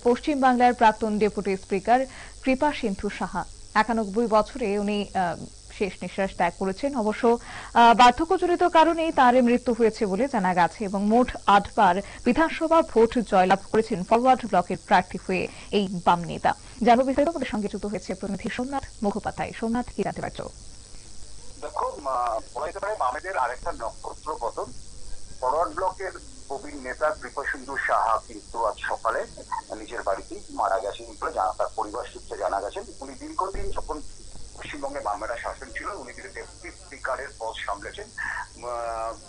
পশ্চিম বাংলার প্রাক্তন deputy speaker কৃপা সিন্ধু সাহা ৯১ বছরে উনি শেষ নিঃশ্বাস ত্যাগ করেছেন। অবশ্য বার্ধক্যজনিত কারণেই তার মৃত্যু হয়েছে বলে জানা গেছে এবং মোট ৮বার বিধানসভা ভোট জয়লাভ করেছেন ফরওয়ার্ড ব্লকের প্রার্থী হয়ে এই বাম নেতা। জানবো বিস্তারিত আমাদের সঙ্গে যুক্ত হয়েছে প্রতিনিধি সোমনাথ মুখোপাধ্যায়। সোমনাথ, কি জানতে পারছো? দেখো, বলা পারে বামেদের আরেকটা নক্ষত্র পতন। ফরওয়ার্ড ব্লকের প্রবীণ নেতা কৃপা সিন্ধু সাহা কিন্তু আজ সকালে নিজের বাড়িতেই মারা গেছেন বলে তার পরিবার সূত্রে জানা গেছেন। উনি দীর্ঘদিন যখন পশ্চিমবঙ্গে বামেরা শাসন ছিল উনি কিন্তু ডেপুটি স্পিকারের পদ সামলেছেন,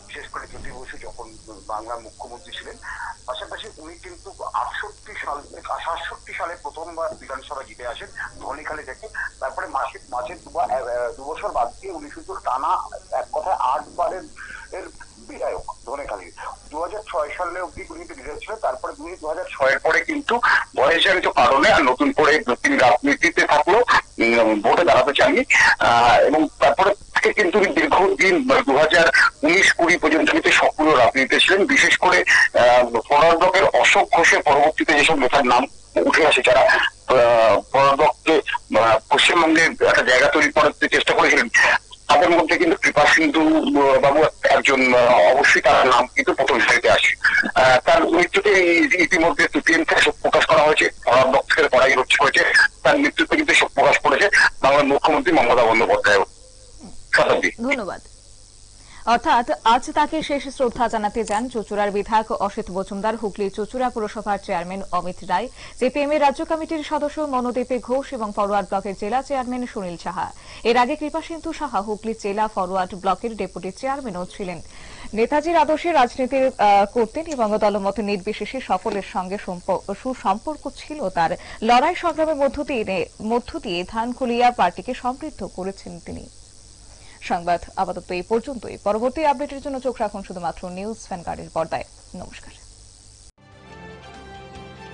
বিশেষ করে জ্যোতি বসু যখন বাংলার মুখ্যমন্ত্রী ছিলেন। পাশাপাশি উনি কিন্তু ৬৮ সালে প্রথমবার বিধানসভা জিতে আসেন ধনীখালি থেকে। তারপরে মাঝে ২ বছর বাদ দিয়ে উনি শুধু টানা এক কথায় ৮ বারের বিধায়ক ধনেখালী। ২০০৬ সালে অব্দি উনি বিধায়ক ছিলেন। তারপরে ২০০৬-এর পরে কিন্তু বয়সজনিত কারণে আর নতুন করে তিনি রাজনীতিতে থাকলো, ভোটে দাঁড়াতে চাননি এবং তারপরে থেকে কিন্তু দীর্ঘদিন ২০১৯-২০ পর্যন্ত কিন্তু সক্রিয় রাজনীতিতে ছিলেন। বিশেষ করে ফরওয়ার্ড ব্লকের অশোক ঘোষের পরবর্তীতে যেসব নেতার নাম উঠে আসে যারা ফরওয়ার্ড ব্লককে পশ্চিমবঙ্গের একটা জায়গা তৈরি করার চেষ্টা করেছিলেন, তাদের মধ্যে কিন্তু কৃপা সিন্ধু বাবু একজন। অবশ্যই তার নাম কিন্তু প্রথম সারিতে আসে। তার মৃত্যুতে ইতিমধ্যে তৃতীয়াংশে শোক প্রকাশ করা হয়েছে, ফরওয়ার্ড ব্লক থেকে কড়াই হয়েছে। তার মৃত্যুতে কিন্তু শোক প্রকাশ করেছে বাংলার মুখ্যমন্ত্রী মমতা বন্দ্যোপাধ্যায়। ধন্যবাদ। অর্থাৎ আজ তাকে শেষ শ্রদ্ধা জানাতে যান চুঁচুড়ার বিধায়ক অসিত মজুমদার, হুগলির চুঁচুড়া পুরসভার চেয়ারম্যান অমিত রায়, জেপিএম এর রাজ্য কমিটির সদস্য মনোদীপে ঘোষ এবং ফরওয়ার্ড ব্লকের জেলা চেয়ারম্যান সুনীল সাহা। এর আগে কৃপা সিন্ধু সাহা হুগলি জেলা ফরওয়ার্ড ব্লকের ডেপুটি চেয়ারম্যানও ছিলেন। নেতাজির আদর্শে রাজনীতি করতেন এবং দলমত নির্বিশেষে সকলের সঙ্গে সুসম্পর্ক ছিল তার। লড়াই সংগ্রামের মধ্য দিয়ে ধানকুলিয়া পার্টিকে সমৃদ্ধ করেছেন তিনি। সংবাদ আপাতত এই পর্যন্তই। পরবর্তী আপডেটের জন্য চোখ রাখুন শুধুমাত্র নিউজ ভ্যানগার্ডের পর্দায়। নমস্কার।